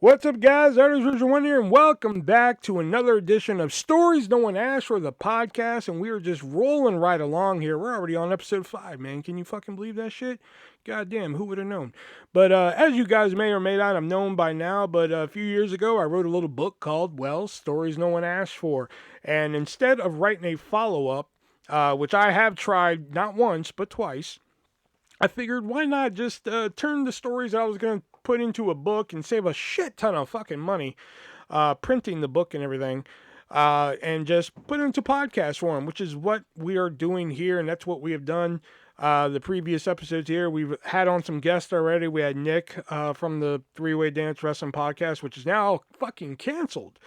What's up, guys? ArtistVersion1 here, and welcome back to another edition of Stories No One Asked For, the podcast. And we are just rolling right along here. We're already on episode 5, man. Can you fucking believe that shit? Goddamn, who would have known? But as you guys may or may not have known by now, but a few years ago, I wrote a little book called, well, Stories No One Asked For. And instead of writing a follow up, which I have tried not once, but twice, I figured why not just turn the stories I was going to put into a book and save a shit ton of fucking money printing the book and everything, and just put it into podcast form, which is what we are doing here, and that's what we have done. The previous episodes here, we've had on some guests already. We had Nick from the Three-Way Dance Wrestling Podcast, which is now fucking canceled.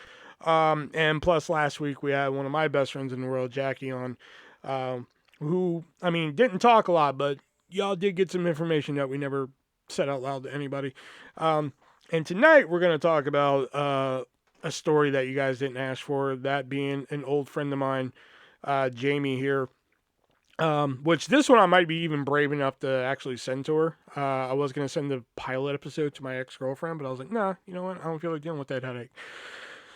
And plus, last week we had one of my best friends in the world, Jackie, on, who, I mean, didn't talk a lot, but y'all did get some information that we never said out loud to anybody. And tonight we're going to talk about a story that you guys didn't ask for, that being an old friend of mine, Jamie here. Which this one I might be even brave enough to actually send to her. I was going to send the pilot episode to my ex-girlfriend, but I was like, nah, you know what? I don't feel like dealing with that headache.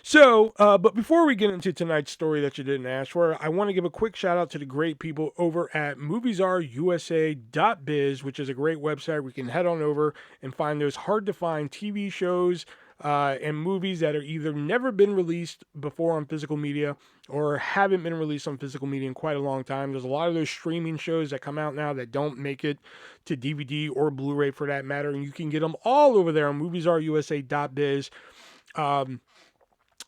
So, but before we get into tonight's story that you didn't ask for, I want to give a quick shout out to the great people over at moviesarusa.biz, which is a great website. We can head on over and find those hard to find TV shows and movies that are either never been released before on physical media or haven't been released on physical media in quite a long time. There's a lot of those streaming shows that come out now that don't make it to DVD or Blu-ray for that matter, and you can get them all over there on moviesarusa.biz.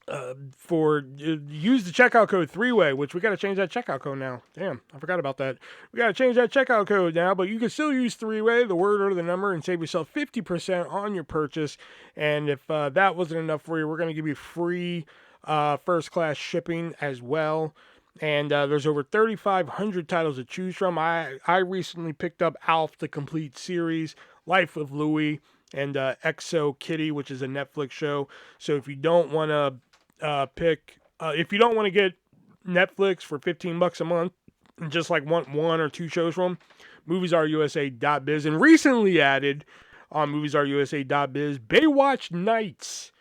Use the checkout code 3-way, which we got to change that checkout code now. Damn, I forgot about that. We got to change that checkout code now, but you can still use 3-way, the word or the number, and save yourself 50% on your purchase. And if that wasn't enough for you, we're going to give you free first class shipping as well. And there's over 3,500 titles to choose from. I recently picked up Alf, the complete series, Life of Louie, and Exo Kitty, which is a Netflix show. So if you don't want to if you don't want to get Netflix for $15 a month and just like want one or two shows from, moviesarusa.biz, and recently added on moviesarusa.biz, Baywatch Nights.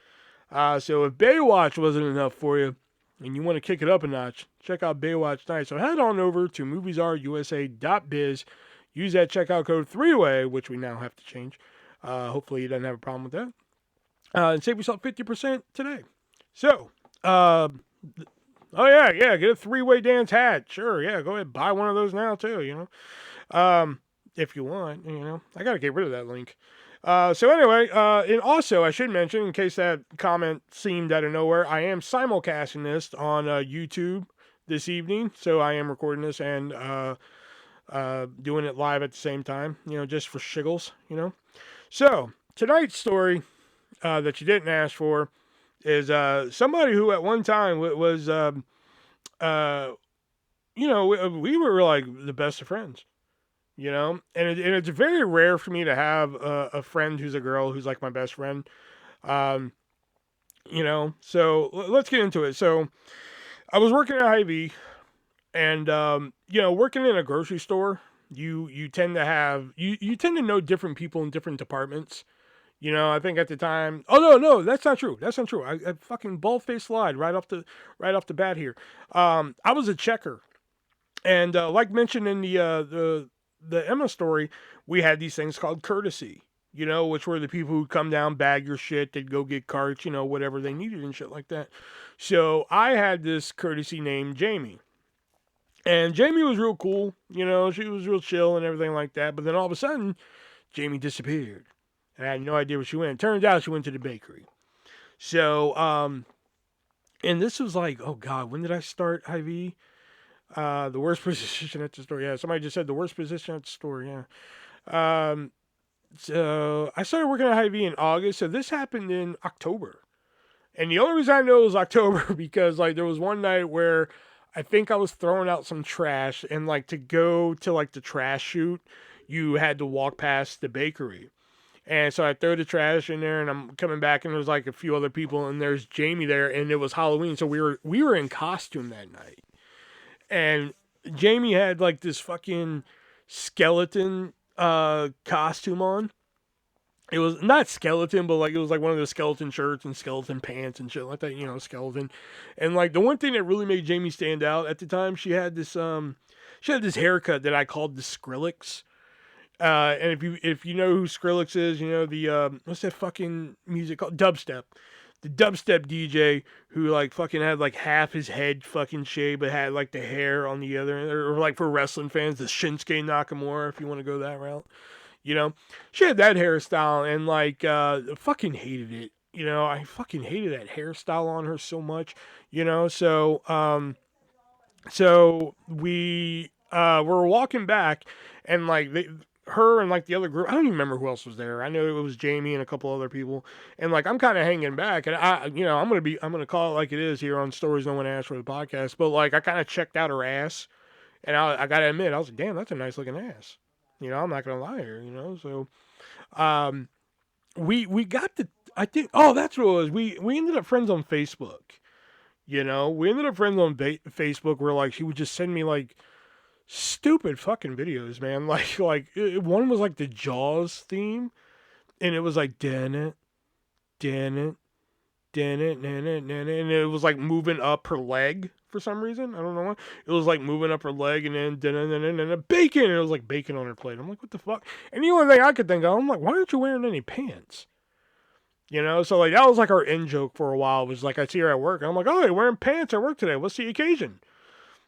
So if Baywatch wasn't enough for you and you want to kick it up a notch, check out Baywatch Nights. So head on over to moviesarusa.biz, use that checkout code 3-way, which we now have to change. Hopefully you don't have a problem with that. And save yourself 50% today. So, oh yeah, get a 3-way dance hat. Sure, yeah, go ahead, buy one of those now too, if you want, I gotta get rid of that link. So anyway, and also I should mention, in case that comment seemed out of nowhere, I am simulcasting this on YouTube this evening, so I am recording this and doing it live at the same time, just for shiggles, So, tonight's story that you didn't ask for is somebody who at one time was, we were like the best of friends, and it's very rare for me to have a friend who's a girl who's like my best friend, so let's get into it. So I was working at Hy-Vee, and, working in a grocery store, you tend to have, you tend to know different people in different departments. I think at the time. Oh no, that's not true. That's not true. I fucking bald-faced lied right off the bat here. I was a checker, and like mentioned in the Emma story, we had these things called courtesy. Which were the people who come down, bag your shit, they'd go get carts, whatever they needed and shit like that. So I had this courtesy named Jamie. And Jamie was real cool, she was real chill and everything like that. But then all of a sudden, Jamie disappeared. And I had no idea where she went. Turns out she went to the bakery. So, and this was like, oh God, when did I start Hy-Vee? The worst position at the store. Yeah, somebody just said the worst position at the store. Yeah. So I started working at Hy-Vee in August. So this happened in October. And the only reason I know it was October because like there was one night where I think I was throwing out some trash, and like to go to like the trash chute, you had to walk past the bakery. And so I throw the trash in there, and I'm coming back, and there's like a few other people, and there's Jamie there, and it was Halloween, so we were in costume that night. And Jamie had like this fucking skeleton costume on, It was not skeleton, but like it was like one of those skeleton shirts and skeleton pants and shit like that, you know, skeleton. And like the one thing that really made Jamie stand out at the time, she had this haircut that I called the Skrillex. And if you know who Skrillex is, you know the what's that fucking music called? Dubstep. The dubstep DJ who like fucking had like half his head fucking shaved, but had like the hair on the other, or like for wrestling fans, the Shinsuke Nakamura, if you want to go that route. You know, she had that hairstyle, and like fucking hated it. You know, I fucking hated that hairstyle on her so much. You know, so we were walking back, and like her and like the other group, I don't even remember who else was there. I know it was Jamie and a couple other people, and like I'm kind of hanging back, and I'm gonna call it like it is here on Stories No One Asked for the podcast. But like I kind of checked out her ass, and I gotta admit, I was like, damn, that's a nice looking ass. You know, I'm not gonna lie here. You know, so um, we got the, I think, oh, that's what it was. We ended up friends on Facebook. You know, we ended up friends on Facebook where like she would just send me like stupid fucking videos, man. One was like the Jaws theme, and it was like dan it, dan it, dan it, dan it, dan it, and it was like moving up her leg for some reason. I don't know why. It was like moving up her leg, and then bacon. And it was like bacon on her plate. I'm like, what the fuck? And the only thing I could think of, I'm like, why aren't you wearing any pants? You know, so like that was like our in joke for a while. It was like I see her at work, and I'm like, oh, you're wearing pants at work today. What's the occasion?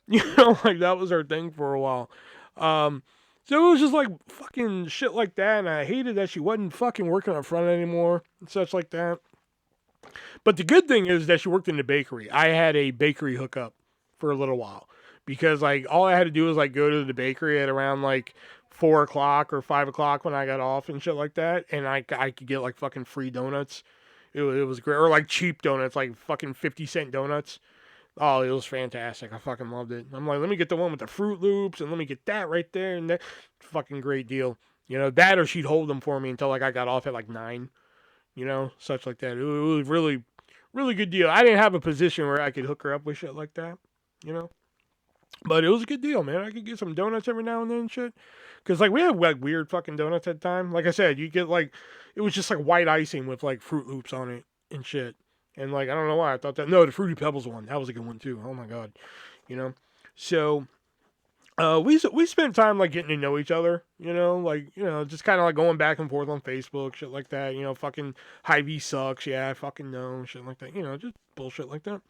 You know, like that was our thing for a while. Um, so it was just like fucking shit like that, and I hated that she wasn't fucking working up front anymore and such like that. But the good thing is that she worked in the bakery. I had a bakery hookup for a little while because like all I had to do was like go to the bakery at around like 4 o'clock or 5 o'clock when I got off and shit like that, and I could get like fucking free donuts. It was great, or like cheap donuts, like fucking 50-cent donuts. Oh, it was fantastic. I fucking loved it. I'm like, let me get the one with the Fruit Loops, and let me get that right there, and that fucking great deal. You know, that or she'd hold them for me until like I got off at like 9. You know, such like that. It was really, really good deal. I didn't have a position where I could hook her up with shit like that. You know, but it was a good deal, man. I could get some donuts every now and then and shit. Cause like we had like weird fucking donuts at the time. Like I said, you get like it was just like white icing with like Fruit Loops on it and shit. And like I don't know why I thought that. No, the Fruity Pebbles one that was a good one too. Oh my god, you know. So we spent time like getting to know each other. You know, like you know, just kind of like going back and forth on Facebook, shit like that. You know, fucking Hy-Vee sucks. Yeah, I fucking know, shit like that. You know, just bullshit like that.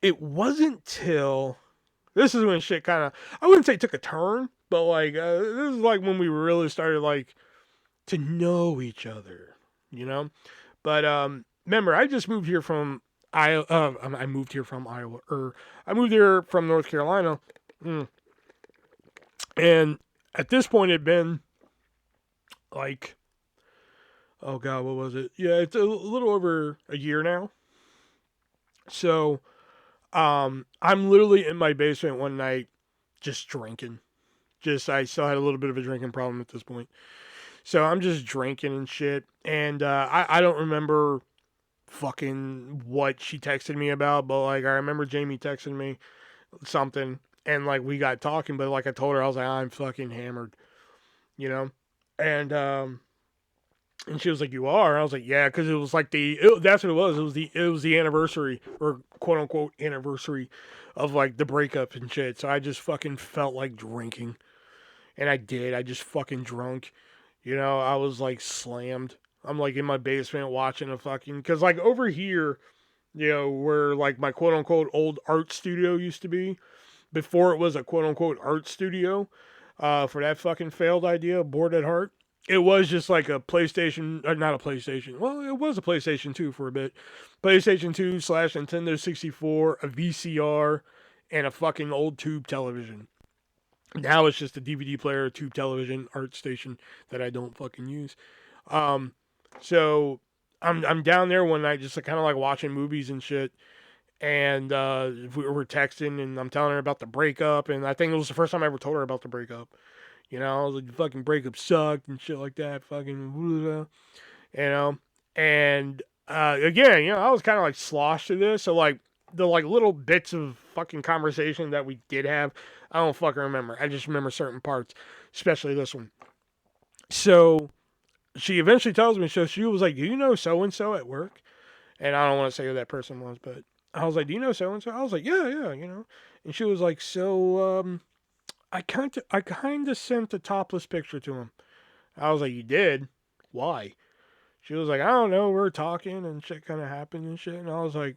It wasn't till this is when shit kind of, I wouldn't say took a turn, but like this is like when we really started like to know each other, you know. But remember, I just moved here from Iowa. I moved here from Iowa, or I moved here from North Carolina, and at this point, it'd been like, oh god, what was it? Yeah, it's a little over a year now. So, I'm literally in my basement one night, just drinking. Just I still had a little bit of a drinking problem at this point. So I'm just drinking and shit. And I don't remember fucking what she texted me about, but like I remember Jamie texting me something, and like we got talking, but like I told her I was like, I'm fucking hammered, you know? And and she was like, "You are?" I was like, "Yeah," because it was like that's what it was. It was the anniversary, or quote unquote anniversary, of like the breakup and shit. So I just fucking felt like drinking, and I did. I just fucking drunk. You know, I was like slammed. I'm like in my basement watching a fucking, because like over here, you know, where like my quote unquote old art studio used to be, before it was a quote unquote art studio, for that fucking failed idea, Bored at Heart. It was just like a PlayStation, or not a PlayStation. Well, it was a PlayStation 2 for a bit. PlayStation 2 slash Nintendo 64, a VCR, and a fucking old tube television. Now it's just a DVD player, tube television, art station that I don't fucking use. Um, so I'm down there one night, just like, kind of like watching movies and shit, and we were texting, and I'm telling her about the breakup, and I think it was the first time I ever told her about the breakup. You know, I was like, the fucking breakup sucked and shit like that, fucking, you know, and again, you know, I was kind of like sloshed to this, so like the like little bits of fucking conversation that we did have, I don't fucking remember. I just remember certain parts, especially this one. So she eventually tells me, so she was like, do you know so-and-so at work? And I don't want to say who that person was, but I was like, do you know so-and-so? I was like, yeah, yeah, And she was like, so, I kind of sent a topless picture to him. I was like, you did? Why? She was like, I don't know, we were talking and shit kind of happened and shit. And I was like,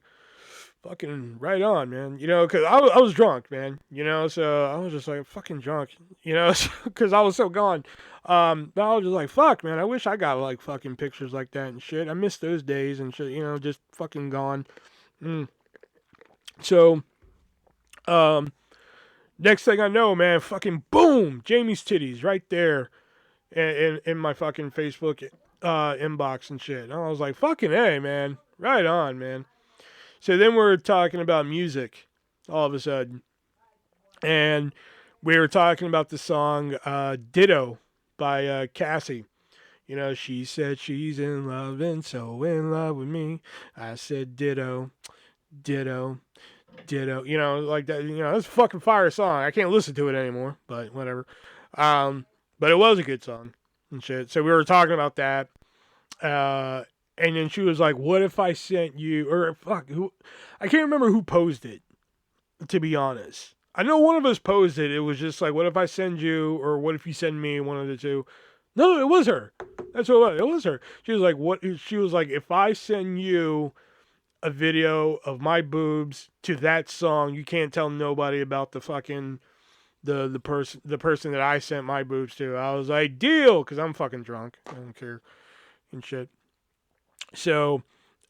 fucking right on, man. Because I was drunk, man. So I was just like, fucking drunk, because I was so gone. But I was just like, fuck, man. I wish I got like fucking pictures like that and shit. I miss those days and shit, just fucking gone. Mm. So, um, next thing I know, man, fucking boom, Jamie's titties right there in my fucking Facebook inbox and shit. And I was like, fucking hey, man. Right on, man. So then we're talking about music all of a sudden. And we were talking about the song Ditto by Cassie. She said she's in love and so in love with me. I said ditto, ditto, ditto. Like that. That's a fucking fire song. I can't listen to it anymore, but whatever. But it was a good song and shit. So we were talking about that. And then she was like, what if I sent you, or fuck, who, I can't remember who posed it, to be honest. I know one of us posed it. It was just like, what if I send you, or what if you send me, one of the two. No, it was her. That's what it was. It was her. She was like, what? She was like, if I send you a video of my boobs to that song, you can't tell nobody about the fucking, the person that I sent my boobs to. I was like, deal, because I'm fucking drunk. I don't care and shit. So,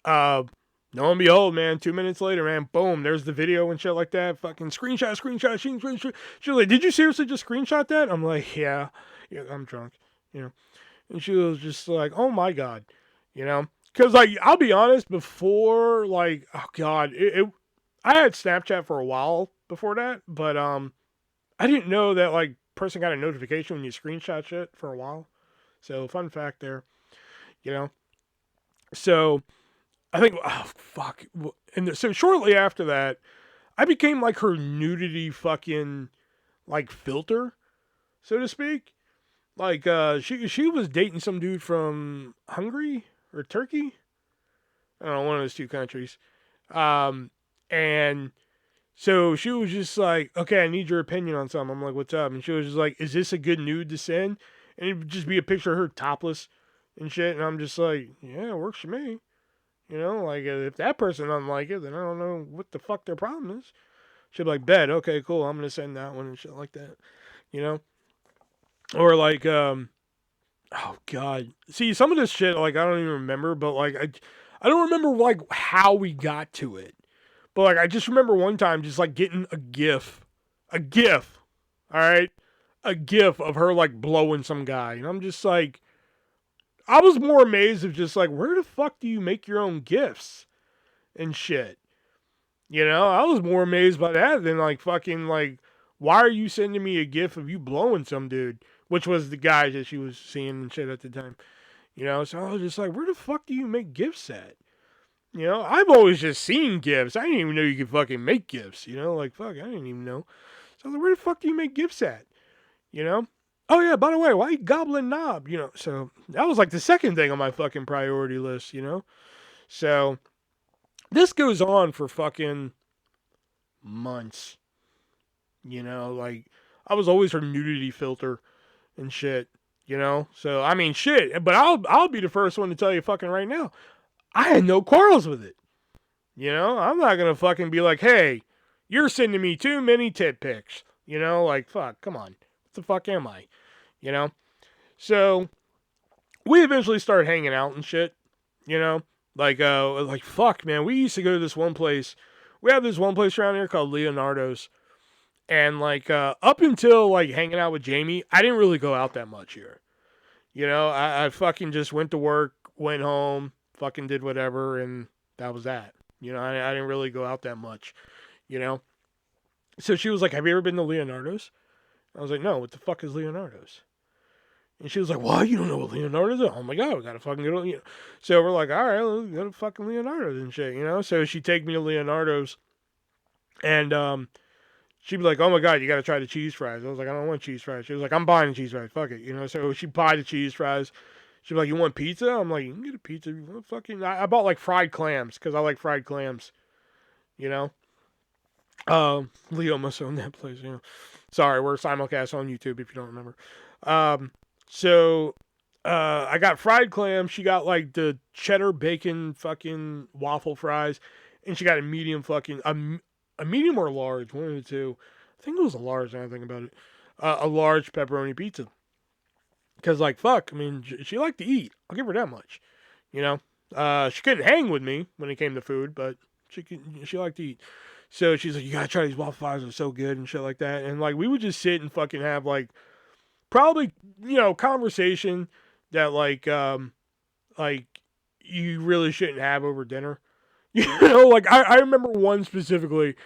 lo and behold, man, 2 minutes later, man, boom, there's the video and shit like that. Fucking screenshot. She was like, did you seriously just screenshot that? I'm like, yeah, I'm drunk, you know. And she was just like, oh my God, Because, like, I'll be honest, before, like, oh God, I had Snapchat for a while before that, but, I didn't know that, like, person got a notification when you screenshot shit for a while. So, fun fact there, you know. So, I think, oh, fuck. And so shortly after that, I became like her nudity fucking, like, filter, so to speak. Like, she was dating some dude from Hungary or Turkey. I don't know, one of those two countries. Um, and so she was just like, okay, I need your opinion on something. I'm like, what's up? And she was just like, is this a good nude to send? And it would just be a picture of her topless and shit. And I'm just like, yeah, it works for me. Like, if that person doesn't like it, then I don't know what the fuck their problem is. She'd be like, bet, okay, cool, I'm gonna send that one and shit like that. You know? Or like, oh God. See, some of this shit, like, I don't even remember, but like, I don't remember like how we got to it. But like, I just remember one time just like getting a GIF, all right? A GIF of her like blowing some guy. And I'm just like, I was more amazed of just like, where the fuck do you make your own GIFs and shit? I was more amazed by that than like fucking like, why are you sending me a GIF of you blowing some dude? Which was the guy that she was seeing and shit at the time. So I was just like, where the fuck do you make GIFs at? I've always just seen GIFs. I didn't even know you could fucking make GIFs. Like, fuck, I didn't even know. So I was like, where the fuck do you make GIFs at? Oh yeah, by the way, why you gobbling knob? So that was like the second thing on my fucking priority list, So this goes on for fucking months. Like, I was always her nudity filter and shit. So I mean shit, but I'll be the first one to tell you fucking right now. I had no quarrels with it. I'm not gonna fucking be like, hey, you're sending me too many tit pics. Like, fuck, come on. What the fuck am I? So we eventually started hanging out and shit. Like fuck, man. We used to go to this one place. We have this one place around here called Leonardo's. And like up until like hanging out with Jamie, I didn't really go out that much here. I fucking just went to work, went home, fucking did whatever, and that was that. I didn't really go out that much. So she was like, have you ever been to Leonardo's? I was like, no, what the fuck is Leonardo's? And she was like, what? You don't know what Leonardo's is? Oh my God, we gotta fucking go to, So we're like, all right, let's go to fucking Leonardo's and shit, So she'd take me to Leonardo's, and she'd be like, oh my God, you gotta try the cheese fries. I was like, I don't want cheese fries. She was like, I'm buying the cheese fries, fuck it, So she'd buy the cheese fries. She'd be like, you want pizza? I'm like, you can get a pizza. You want fucking... I bought like fried clams because I like fried clams, you know? Leo must own that place, you know. Sorry, we're simulcast on YouTube if you don't remember. So I got fried clams. She got like the cheddar bacon fucking waffle fries, and she got a medium fucking a medium or a large, one of the two. I think it was a large. Now I think about it, a large pepperoni pizza. Because like fuck, I mean, she liked to eat. I'll give her that much, you know. She couldn't hang with me when it came to food, but she liked to eat. So she's like, you gotta try these waffle fries. They're so good and shit like that. And like we would just sit and fucking have like probably, you know, conversation that like you really shouldn't have over dinner. You know, like I remember one specifically.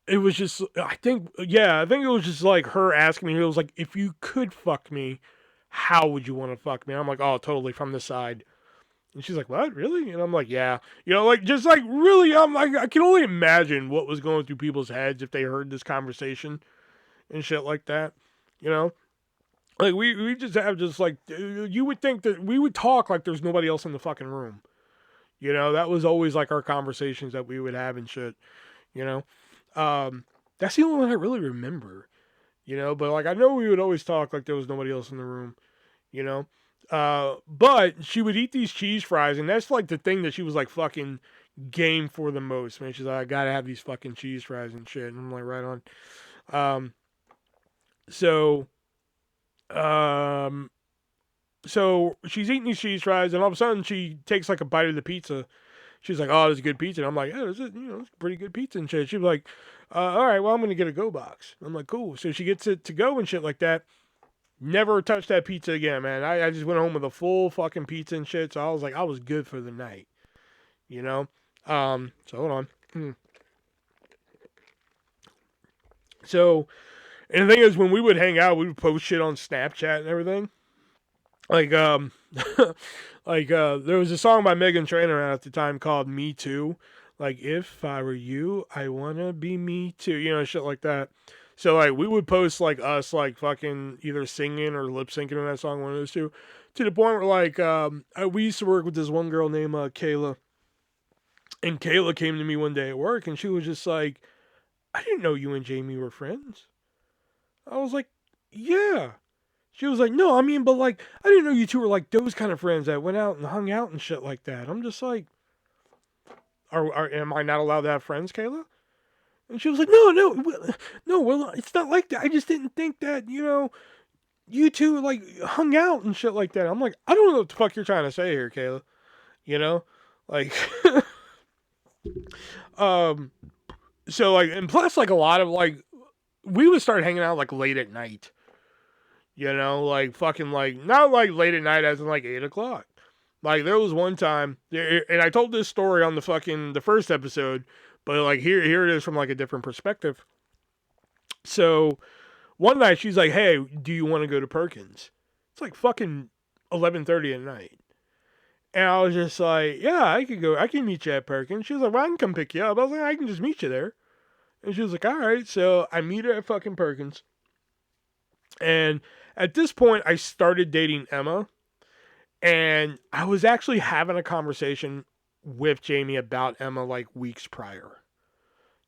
It was just I think it was just like her asking me. It was like, if you could fuck me, how would you want to fuck me? I'm like, oh, totally from the side. And she's like, what, really? And I'm like, yeah. You know, like just like really, I'm like, I can only imagine what was going through people's heads if they heard this conversation and shit like that. You know, like we just have just like you would think that we would talk like there's nobody else in the fucking room. You know, that was always like our conversations that we would have and shit. You know, that's the only one I really remember. You know, but like I know we would always talk like there was nobody else in the room. You know, but she would eat these cheese fries, and that's like the thing that she was like fucking game for the most. Man, she's like, I gotta have these fucking cheese fries and shit. And I'm like, right on. Um, so Um, so she's eating these cheese fries, and all of a sudden she takes like a bite of the pizza. She's like, "Oh, this is good pizza." And I'm like, "Yeah, this is it's pretty good pizza and shit." She was like, "All right, well, I'm gonna get a go box." I'm like, "Cool." So she gets it to go and shit like that. Never touched that pizza again, man. I just went home with a full fucking pizza and shit. So I was like, I was good for the night, you know. So hold on. So, and the thing is, when we would hang out, we would post shit on Snapchat and everything. Like there was a song by Megan Trainor at the time called Me Too. Like, if I were you, I wanna be me too, you know, shit like that. So like we would post like us like fucking either singing or lip syncing in that song, one of those two, to the point where like we used to work with this one girl named Kayla, and Kayla came to me one day at work and she was just like, I didn't know you and Jamie were friends. I was like, yeah. She was like, no, I mean, but like, I didn't know you two were like those kind of friends that went out and hung out and shit like that. I'm just like, am I not allowed to have friends, Kayla? And she was like, no, well, it's not like that. I just didn't think that, you know, you two like hung out and shit like that. I'm like, I don't know what the fuck you're trying to say here, Kayla. You know, like, um, so like, and plus like a lot of like, we would start hanging out like late at night. You know, like fucking like not like late at night as in like 8 o'clock. Like there was one time, and I told this story on the first episode, but like here it is from like a different perspective. So one night she's like, "Hey, do you want to go to Perkins?" It's like fucking 11:30 at night, and I was just like, "Yeah, I could go. I can meet you at Perkins." She was like, "Well, I can come pick you up." I was like, "I can just meet you there," and she was like, "All right." So I meet her at fucking Perkins. And at this point, I started dating Emma, and I was actually having a conversation with Jamie about Emma like weeks prior.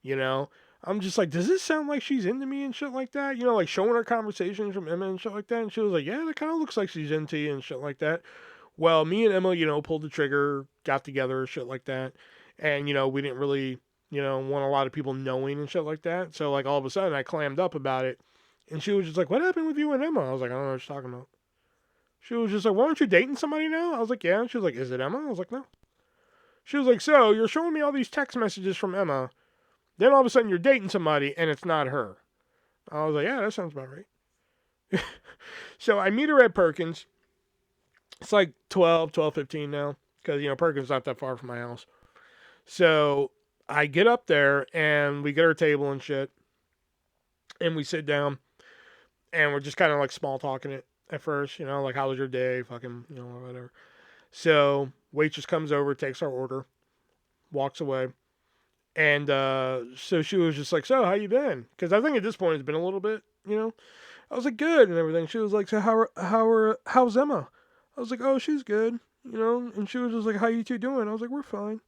You know, I'm just like, does this sound like she's into me and shit like that? You know, like showing her conversations from Emma and shit like that. And she was like, yeah, that kind of looks like she's into you and shit like that. Well, me and Emma, you know, pulled the trigger, got together, shit like that. And, you know, we didn't really, you know, want a lot of people knowing and shit like that. So, like, all of a sudden, I clammed up about it. And she was just like, what happened with you and Emma? I was like, I don't know what you're talking about. She was just like, why aren't you dating somebody now? I was like, yeah. And she was like, is it Emma? I was like, no. She was like, so you're showing me all these text messages from Emma. Then all of a sudden you're dating somebody and it's not her. I was like, yeah, that sounds about right. So I meet her at Perkins. It's like 12:15 now. Because, you know, Perkins is not that far from my house. So I get up there and we get our table and shit. And we sit down. And we're just kind of like small talking it at first. You know, like, how was your day? Fucking, you know, whatever. So waitress comes over, takes our order, walks away. And so she was just like, so how you been? Because I think at this point it's been a little bit, you know. I was like, good and everything. She was like, so how's Emma? I was like, oh, she's good, you know. And she was just like, how you two doing? I was like, we're fine.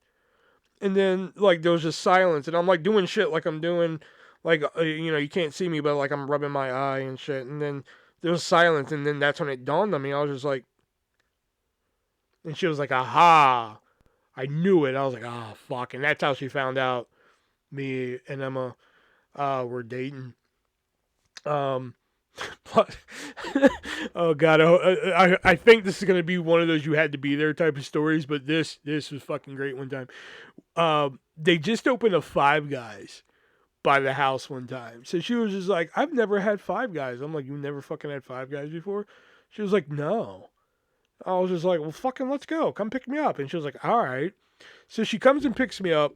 And then like there was just silence, and I'm like doing shit like I'm doing, like you know, you can't see me, but like I'm rubbing my eye and shit. And then there was silence, and then that's when it dawned on me. I was just like, and she was like, aha, I knew it. I was like, ah, fuck, and that's how she found out me and Emma were dating. Um, but oh god, I think this is gonna be one of those you had to be there type of stories. But this was fucking great one time. They just opened a Five Guys by the house one time. So she was just like, I've never had Five Guys. I'm like, you never fucking had Five Guys before? She was like, no. I was just like, well, fucking let's go. Come pick me up. And she was like, all right. So she comes and picks me up,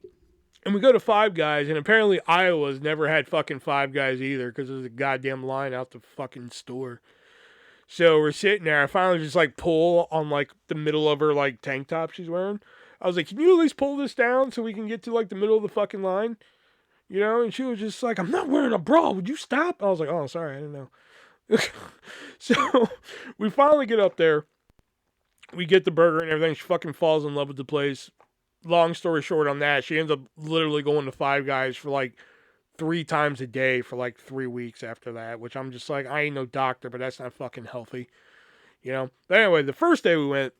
and we go to Five Guys, and apparently Iowa's never had fucking Five Guys either because there's a goddamn line out the fucking store. So we're sitting there. I finally just like pull on like the middle of her like tank top she's wearing. I was like, can you at least pull this down so we can get to like the middle of the fucking line? You know? And she was just like, I'm not wearing a bra. Would you stop? I was like, oh, sorry. I didn't know. So we finally get up there. We get the burger and everything. She fucking falls in love with the place. Long story short on that, she ends up literally going to Five Guys for like 3 times a day for like 3 weeks after that, which I'm just like, I ain't no doctor, but that's not fucking healthy. You know? But anyway, the first day we went,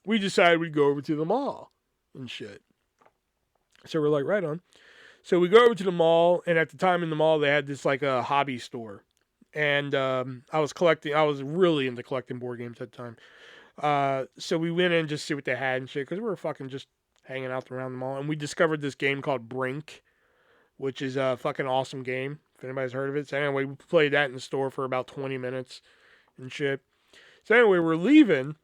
we decided we'd go over to the mall and shit. So we're like, right on. So we go over to the mall, and at the time in the mall, they had this like a hobby store. And I was really into collecting board games at the time. So we went in just to see what they had and shit, because we were fucking just hanging out around the mall. And we discovered this game called Brink, which is a fucking awesome game, if anybody's heard of it. So anyway, we played that in the store for about 20 minutes and shit. So anyway, we're leaving,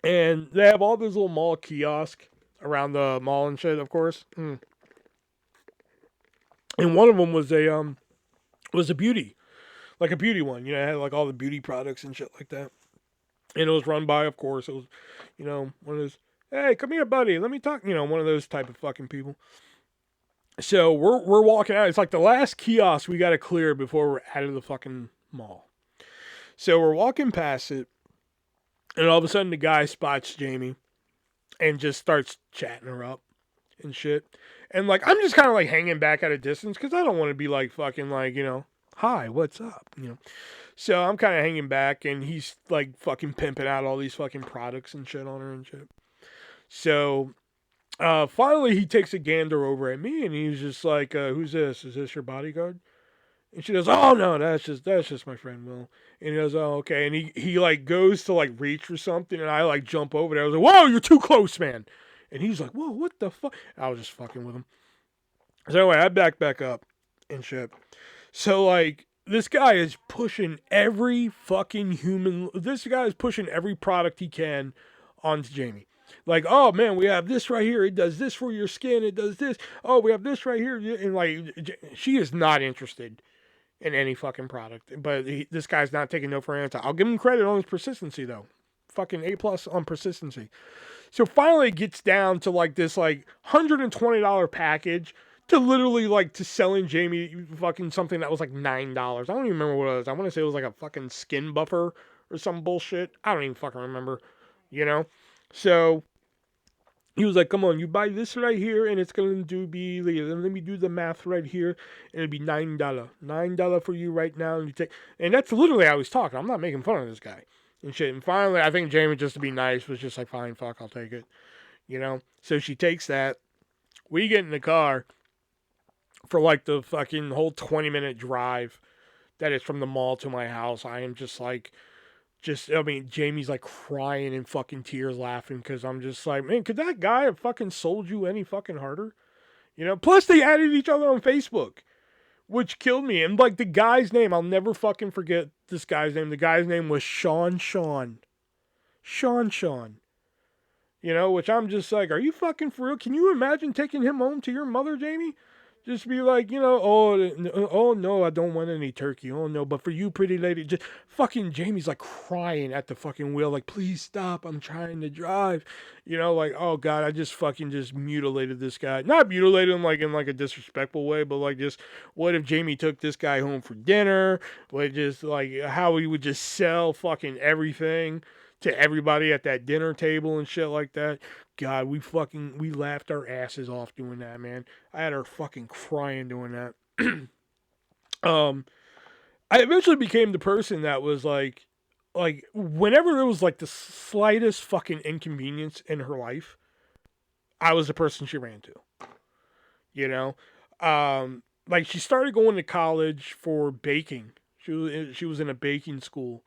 and they have all those little mall kiosks around the mall and shit, of course. And one of them was a beauty, like a beauty one. You know, it had like all the beauty products and shit like that. And it was run by, of course, it was, you know, one of those, hey, come here, buddy, let me talk. You know, one of those type of fucking people. So we're walking out. It's like the last kiosk we got to clear before we're out of the fucking mall. So we're walking past it, and all of a sudden the guy spots Jamie and just starts chatting her up and shit. And like, I'm just kind of like hanging back at a distance because I don't want to be like fucking like, you know, hi, what's up? You know. So I'm kind of hanging back, and he's like fucking pimping out all these fucking products and shit on her and shit. So finally he takes a gander over at me, and he's just like, who's this? Is this your bodyguard? And she goes, oh no, that's just my friend Will. And he goes, oh, okay. And he like goes to like reach for something, and I like jump over there. I was like, whoa, you're too close, man. And he's like, whoa, what the fuck? I was just fucking with him. So anyway, I back up and shit. So like, this guy is pushing every product he can onto Jamie. Like, oh man, we have this right here. It does this for your skin. It does this. Oh, we have this right here. And like, she is not interested in any fucking product. But this guy's not taking no for an answer. I'll give him credit on his persistency though. Fucking A+ on persistency. So finally it gets down to like this like $120 package to literally like to selling Jamie fucking something that was like $9. I don't even remember what it was. I want to say it was like a fucking skin buffer or some bullshit. I don't even fucking remember, you know? So he was like, come on, you buy this right here, and it's going to be, let me do the math right here, and it'll be $9. $9 for you right now. And that's literally how he's talking. I'm not making fun of this guy and shit. And finally, I think Jamie, just to be nice, was just like, fine, fuck, I'll take it. You know? So she takes that. We get in the car for like the fucking whole 20-minute drive that is from the mall to my house. I am just like, Jamie's like crying in fucking tears laughing because I'm just like, man, could that guy have fucking sold you any fucking harder? You know, plus they added each other on Facebook, which killed me. And like the guy's name, I'll never fucking forget this guy's name. The guy's name was Sean. You know, which I'm just like, are you fucking for real? Can you imagine taking him home to your mother, Jamie? Just be like, oh no, I don't want any turkey. Oh no, but for you, pretty lady, just fucking Jamie's like crying at the fucking wheel, like, please stop, I'm trying to drive. Like, oh god, I just fucking just mutilated this guy. Not mutilated him like in like a disrespectful way, but like just what if Jamie took this guy home for dinner? Like just like how he would just sell fucking everything to everybody at that dinner table and shit like that. God, we laughed our asses off doing that, man. I had her fucking crying doing that. um, I eventually became the person that was like whenever there was like the slightest fucking inconvenience in her life, I was the person she ran to. You know, like she started going to college for baking. She was in a baking school,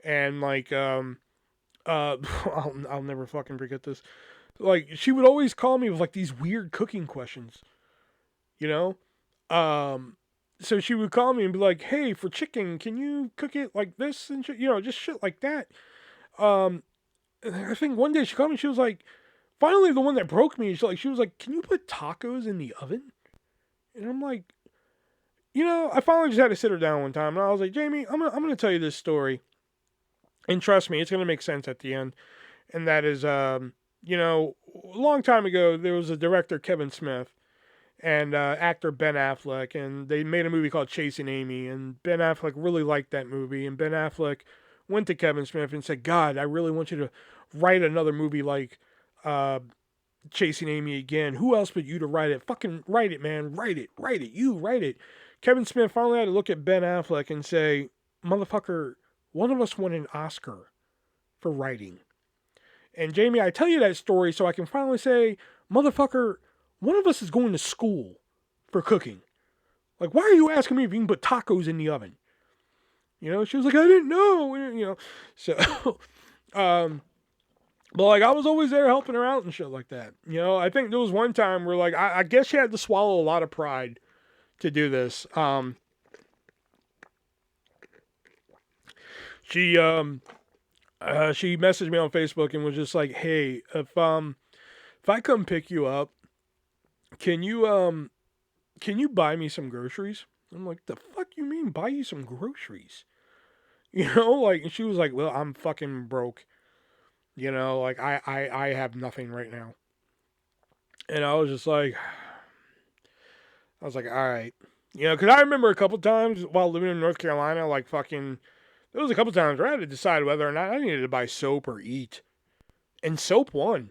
and like I'll never fucking forget this. Like she would always call me with like these weird cooking questions, you know. So she would call me and be like, "Hey, for chicken, can you cook it like this and shit? Just shit like that." Um, I think one day she called me. She was like, finally, the one that broke me. She was like, "Can you put tacos in the oven?" And I'm like, I finally just had to sit her down one time, and I was like, "Jamie, I'm gonna tell you this story, and trust me, it's gonna make sense at the end." And that is, a long time ago, there was a director, Kevin Smith, and actor Ben Affleck, and they made a movie called Chasing Amy, and Ben Affleck really liked that movie, and Ben Affleck went to Kevin Smith and said, God, I really want you to write another movie like uh, Chasing Amy again. Who else but you to write it? Fucking write it, man. Write it. You write it. Kevin Smith finally had to look at Ben Affleck and say, motherfucker, one of us won an Oscar for writing. And Jamie, I tell you that story so I can finally say, motherfucker, one of us is going to school for cooking. Like, why are you asking me if you can put tacos in the oven? She was like, I didn't know. So, but like, I was always there helping her out and shit like that. I think there was one time where like, I guess she had to swallow a lot of pride to do this. She messaged me on Facebook and was just like, "Hey, if I come pick you up, can you buy me some groceries?" I'm like, "The fuck you mean buy you some groceries?" Like, and she was like, "Well, I'm fucking broke. Like I have nothing right now." And I was just like, all right, because I remember a couple times while living in North Carolina, like fucking. There was a couple times where I had to decide whether or not I needed to buy soap or eat. And soap won.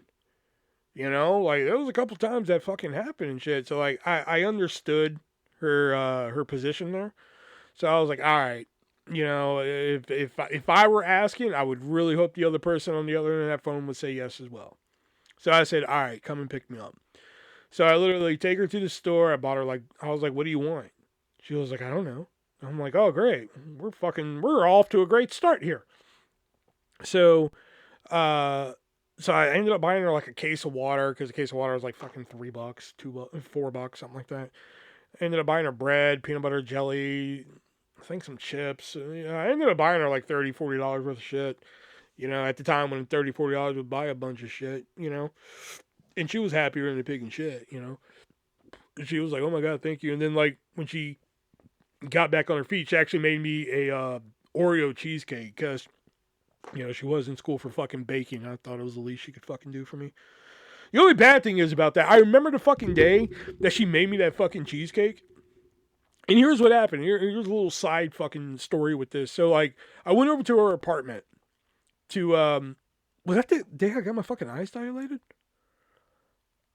Like there was a couple times that fucking happened and shit. So like I understood her position there. So I was like, all right, if I were asking, I would really hope the other person on the other end of that phone would say yes as well. So I said, all right, come and pick me up. So I literally take her to the store. I was like, what do you want? She was like, I don't know. I'm like, oh great, we're off to a great start here. So, so I ended up buying her like a case of water because a case of water was like fucking $3, $4, something like that. I ended up buying her bread, peanut butter, jelly, I think some chips. I ended up buying her like $30, $40 worth of shit. At the time when $30, $40 would buy a bunch of shit. And she was happier than the pig and shit. She was like, oh my god, thank you. And then like when she got back on her feet, she actually made me a Oreo cheesecake because, she was in school for fucking baking. I thought it was the least she could fucking do for me. The only bad thing is about that, I remember the fucking day that she made me that fucking cheesecake. And here's what happened. Here's a little side fucking story with this. So, like, I went over to her apartment to, was that the day I got my fucking eyes dilated?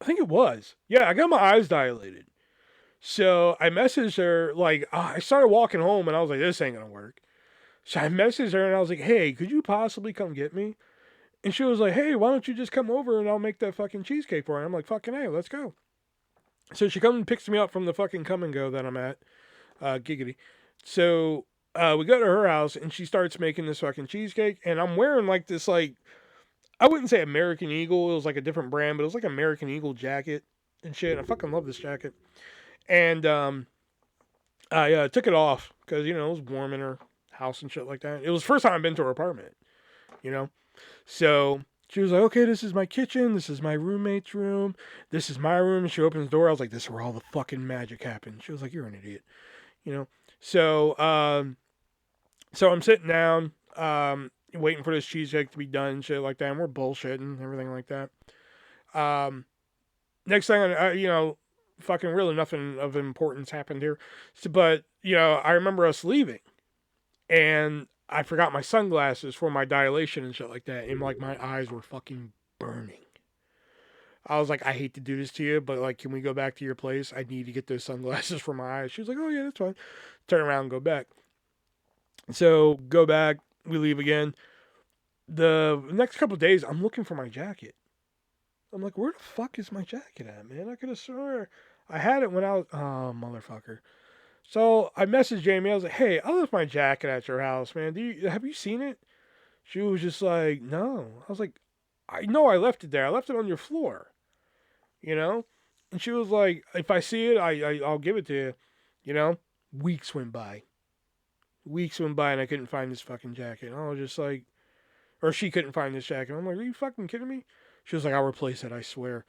I think it was. Yeah, I got my eyes dilated. So I messaged her, like, I started walking home and I was like, this ain't gonna work. So I messaged her and I was like, hey, could you possibly come get me? And she was like, hey, why don't you just come over and I'll make that fucking cheesecake for you? I'm like, fucking hey, let's go. So she comes and picks me up from the fucking come and go that I'm at. Giggity. So we go to her house and she starts making this fucking cheesecake. And I'm wearing like this, like, I wouldn't say American Eagle. It was like a different brand, but it was like American Eagle jacket and shit. I fucking love this jacket. And I took it off because, it was warm in her house and shit like that. It was the first time I've been to her apartment, So She was like, okay, this is my kitchen. This is my roommate's room. This is my room. And she opens the door. I was like, this is where all the fucking magic happened. She was like, you're an idiot. You know? So, so I'm sitting down, waiting for this cheesecake to be done and shit like that. And we're bullshitting and everything like that. Next thing fucking really nothing of importance happened here. So, but, I remember us leaving. And I forgot my sunglasses for my dilation and shit like that. And, like, my eyes were fucking burning. I was like, I hate to do this to you, but, like, can we go back to your place? I need to get those sunglasses for my eyes. She was like, oh, yeah, that's fine. Turn around and go back. So, go back. We leave again. The next couple of days, I'm looking for my jacket. I'm like, where the fuck is my jacket at, man? I could have sworn I had it when I was... Oh, motherfucker. So, I messaged Jamie. I was like, hey, I left my jacket at your house, man. Have you seen it? She was just like, no. I was like, I know I left it there. I left it on your floor. You know? And she was like, if I see it, I'll give it to you. You know? Weeks went by. And I couldn't find this fucking jacket. I was just like... Or she couldn't find this jacket. I'm like, are you fucking kidding me? She was like, I'll replace it, I swear.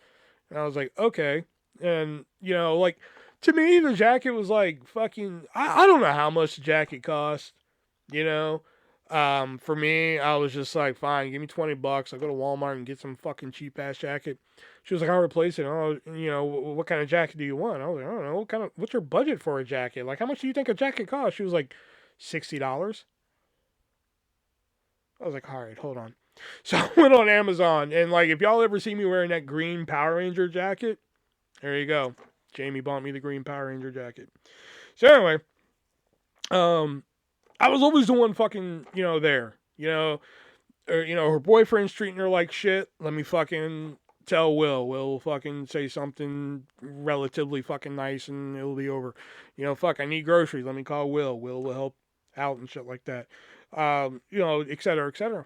And I was like, okay. And, like, to me, the jacket was like fucking... I don't know how much the jacket cost, For me, I was just like, fine, give me $20. I'll go to Walmart and get some fucking cheap-ass jacket. She was like, I'll replace it. What kind of jacket do you want? I was like, I don't know. What's your budget for a jacket? Like, how much do you think a jacket costs? She was like, $60. I was like, all right, hold on. So I went on Amazon, and, like, if y'all ever see me wearing that green Power Ranger jacket, there you go. Jamie bought me the green Power Ranger jacket. So anyway, I was always the one fucking, there. Her boyfriend's treating her like shit. Let me fucking tell Will. Will will fucking say something relatively fucking nice, and it'll be over. I need groceries. Let me call Will. Will will help out and shit like that. Et cetera, et cetera.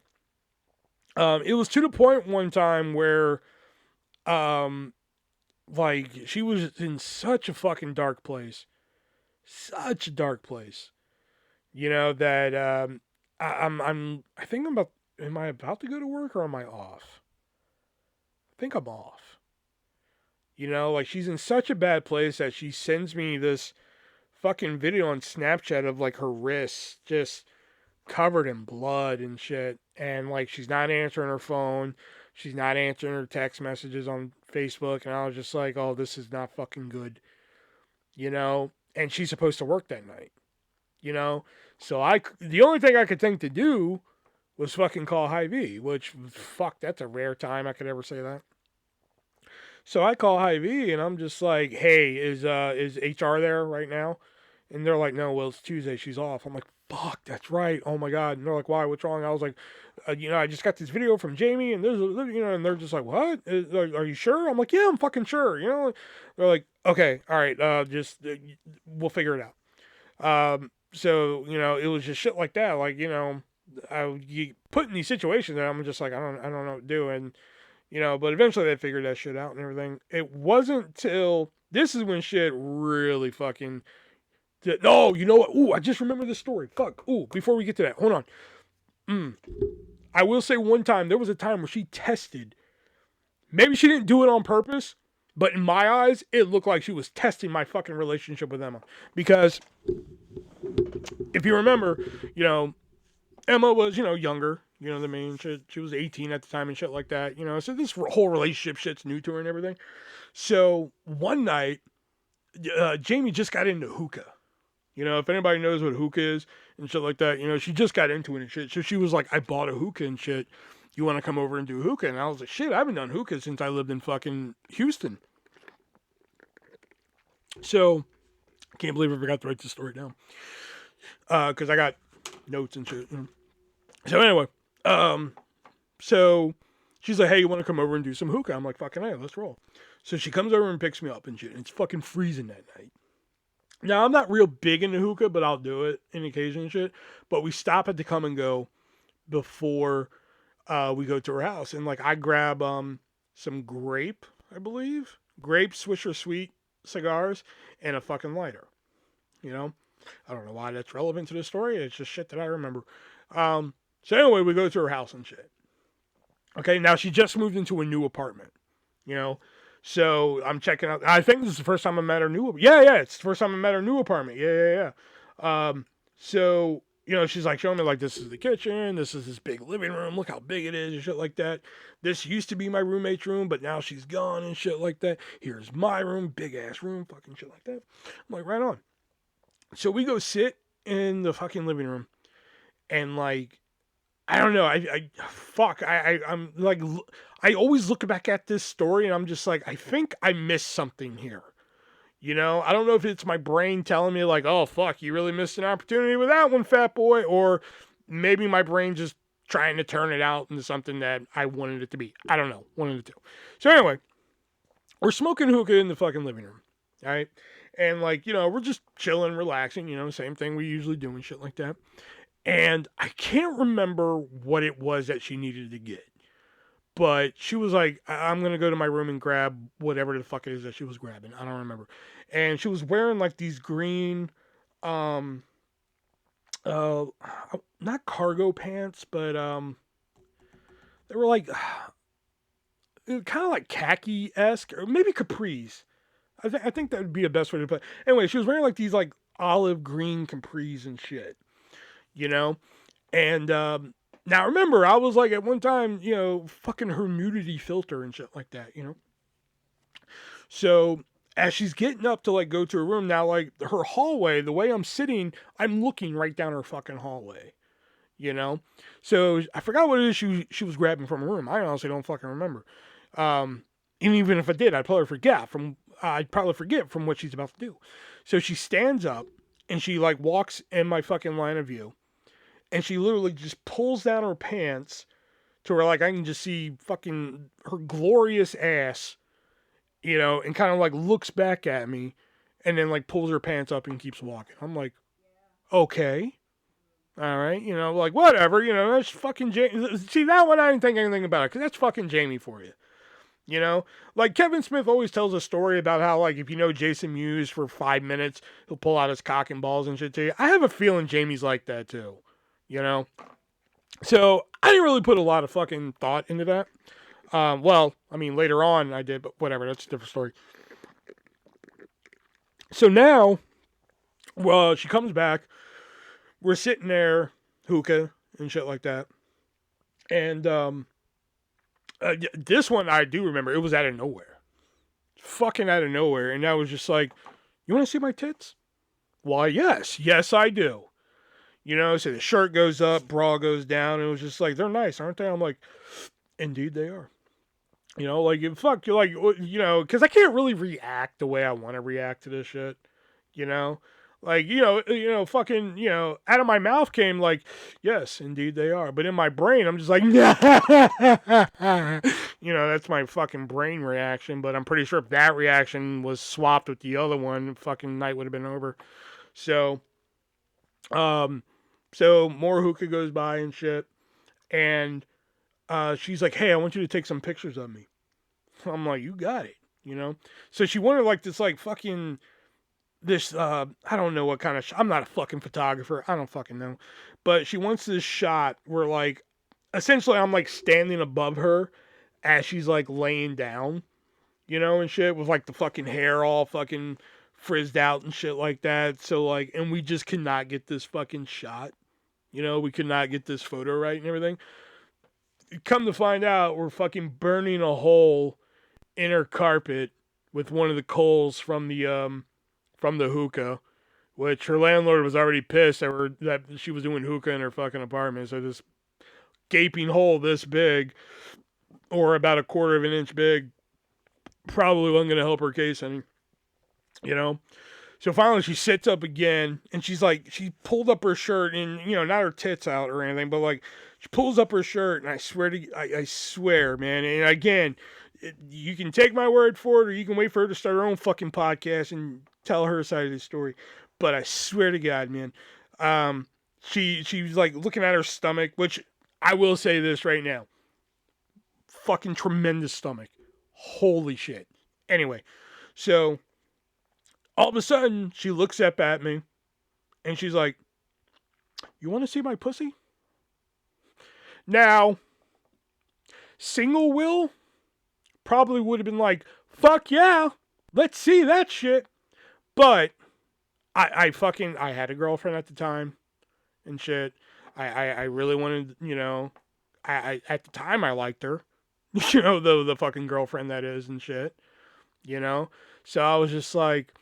It was to the point one time where, like, she was in such a fucking dark place. Such a dark place. That, I think am I about to go to work or am I off? I think I'm off. Like, she's in such a bad place that she sends me this fucking video on Snapchat of, like, her wrists just covered in blood and shit. And, like, she's not answering her phone. She's not answering her text messages on Facebook. And I was just like, oh, this is not fucking good. And she's supposed to work that night. So the only thing I could think to do was fucking call Hy-Vee, which, fuck, that's a rare time I could ever say that. So I call Hy-Vee and I'm just like, hey, is HR there right now? And they're like, no, well, it's Tuesday. She's off. I'm like, fuck, that's right. Oh my God. And they're like, why? What's wrong? I was like, I just got this video from Jamie and and they're just like, what? Are you sure? I'm like, yeah, I'm fucking sure. They're like, okay, all right. We'll figure it out. So, it was just shit like that. Like, you put in these situations that I'm just like, I don't know what to do. And, but eventually they figured that shit out and everything. It wasn't till, this is when shit really fucking... No, you know what? Ooh, I just remember this story. Fuck. Ooh, before we get to that, hold on. I will say one time, there was a time where she tested. Maybe she didn't do it on purpose, but in my eyes, it looked like she was testing my fucking relationship with Emma. Because if you remember, Emma was, younger. You know what I mean? She was 18 at the time and shit like that. So this whole relationship shit's new to her and everything. So one night, Jamie just got into hookah. If anybody knows what hookah is and shit like that, she just got into it and shit. So she was like, I bought a hookah and shit. You want to come over and do hookah? And I was like, shit, I haven't done hookah since I lived in fucking Houston. So, I can't believe I forgot to write this story down. Because I got notes and shit. So anyway, so she's like, hey, you want to come over and do some hookah? I'm like, fucking hey, let's roll. So she comes over and picks me up and shit. And it's fucking freezing that night. Now, I'm not real big into hookah, but I'll do it in occasion and shit. But we stop at the Come and Go before we go to her house. And, like, I grab some grape, I believe. Grape Swisher Sweet cigars and a fucking lighter. I don't know why that's relevant to the story. It's just shit that I remember. So, anyway, we go to her house and shit. Okay, now she just moved into a new apartment, you know. So I'm checking out. I think this is the first time I met her new. Yeah, it's the first time I met her new apartment. Yeah. So she's like showing me like this is the kitchen, this is this big living room. Look how big it is and shit like that. This used to be my roommate's room, but now she's gone and shit like that. Here's my room, big ass room, fucking shit like that. I'm like, right on. So we go sit in the fucking living room, and like I don't know. I'm like, I always look back at this story and I'm just like, I think I missed something here. I don't know if it's my brain telling me like, oh fuck, you really missed an opportunity with that one, fat boy, or maybe my brain just trying to turn it out into something that I wanted it to be. I don't know, one of the two. So anyway, we're smoking hookah in the fucking living room, all right, and like we're just chilling, relaxing, same thing we usually do and shit like that. And I can't remember what it was that she needed to get. But she was like, I'm going to go to my room and grab whatever the fuck it is that she was grabbing. I don't remember. And she was wearing like these green, um, uh, not cargo pants, but they were like, kind of like khaki-esque, or maybe capris. I think that would be the best way to put it. Anyway, she was wearing like these like olive green capris and shit, you know? And now remember, I was like at one time, fucking her nudity filter and shit like that. So as she's getting up to like go to her room, now like her hallway, the way I'm sitting, I'm looking right down her fucking hallway. So I forgot what it is she was grabbing from her room. I honestly don't fucking remember. And even if I did, I'd probably forget from what she's about to do. So she stands up and she like walks in my fucking line of view. And she literally just pulls down her pants to where like I can just see fucking her glorious ass, and kind of like looks back at me and then like pulls her pants up and keeps walking. I'm like, okay. All right, like whatever, that's fucking Jamie. See, that one I didn't think anything about it because that's fucking Jamie for you. Like Kevin Smith always tells a story about how, like, if you know Jason Mewes for 5 minutes, he'll pull out his cock and balls and shit to you. I have a feeling Jamie's like that too. So I didn't really put a lot of fucking thought into that. Well, I mean, later on I did, but whatever, that's a different story. So now, well, she comes back. We're sitting there, hookah and shit like that. And this one I do remember. It was out of nowhere. Fucking out of nowhere. And I was just like, you want to see my tits? Why, yes. Yes, I do. So the shirt goes up, bra goes down. And it was just like, they're nice, aren't they? I'm like, indeed they are. Like, fuck, you're like, because I can't really react the way I want to react to this shit. Like, fucking, out of my mouth came like, yes, indeed they are. But in my brain, I'm just like, that's my fucking brain reaction. But I'm pretty sure if that reaction was swapped with the other one, fucking night would have been over. So more hookah goes by and shit. And she's like, hey, I want you to take some pictures of me. I'm like, you got it, So she wanted like this, like fucking this. I don't know what kind of. I'm not a fucking photographer. I don't fucking know. But she wants this shot where like, essentially, I'm like standing above her as she's like laying down, and shit with like the fucking hair all fucking frizzed out and shit like that. So like, and we just cannot get this fucking shot. We could not get this photo right and everything. Come to find out, we're fucking burning a hole in her carpet with one of the coals from the hookah, which her landlord was already pissed that she was doing hookah in her fucking apartment. So this gaping hole this big, or about a quarter of an inch big, probably wasn't going to help her case any. So finally she sits up again and she's like, she pulled up her shirt and, not her tits out or anything, but like she pulls up her shirt and I swear, man. And again, you can take my word for it or you can wait for her to start her own fucking podcast and tell her side of the story. But I swear to God, man, she was like looking at her stomach, which I will say this right now. Fucking tremendous stomach. Holy shit. Anyway, so all of a sudden, she looks up at me, and she's like, you want to see my pussy? Now, Single Will probably would have been like, fuck yeah, let's see that shit. But I had a girlfriend at the time and shit. I really wanted, at the time I liked her. The fucking girlfriend that is and shit. So I was just like,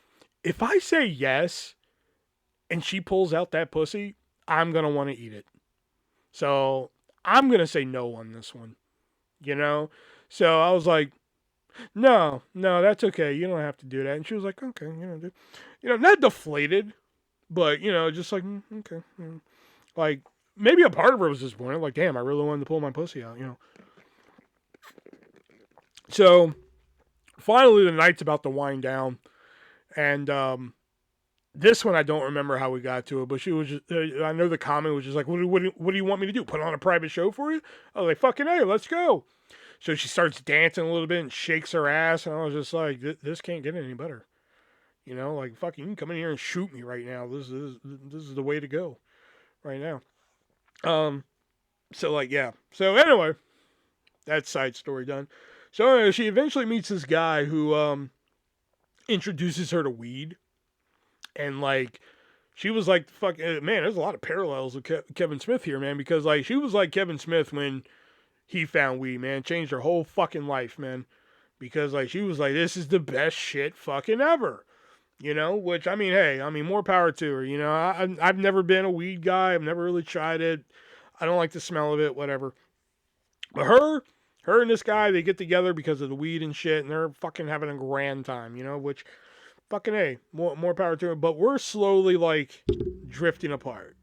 if I say yes and she pulls out that pussy, I'm gonna want to eat it. So I'm gonna say no on this one. So I was like, no, that's okay. You don't have to do that. And she was like, okay, dude. Not deflated, but just like, okay, like maybe a part of her was disappointed. Like, damn, I really wanted to pull my pussy out. So finally, the night's about to wind down, and this one I don't remember how we got to it, but she was just, I know the comment was just like, what do you want me to do? Put on a private show for you? I was like, fucking hey, let's go. So she starts dancing a little bit and shakes her ass, and I was just like, this can't get any better. Like fucking, you can come in here and shoot me right now. This is the way to go, right now. So like yeah. So anyway, that side story done. So anyway, she eventually meets this guy who introduces her to weed, and like she was like, "Fuck, man." There's a lot of parallels with Kevin Smith here, man, because like she was like Kevin Smith when he found weed, man. Changed her whole fucking life, man. Because like she was like, "This is the best shit fucking ever." Which I mean, hey, more power to her. I've never been a weed guy. I've never really tried it. I don't like the smell of it, whatever. But her and this guy, they get together because of the weed and shit, and they're fucking having a grand time, which fucking hey, more power to her. But we're slowly like drifting apart.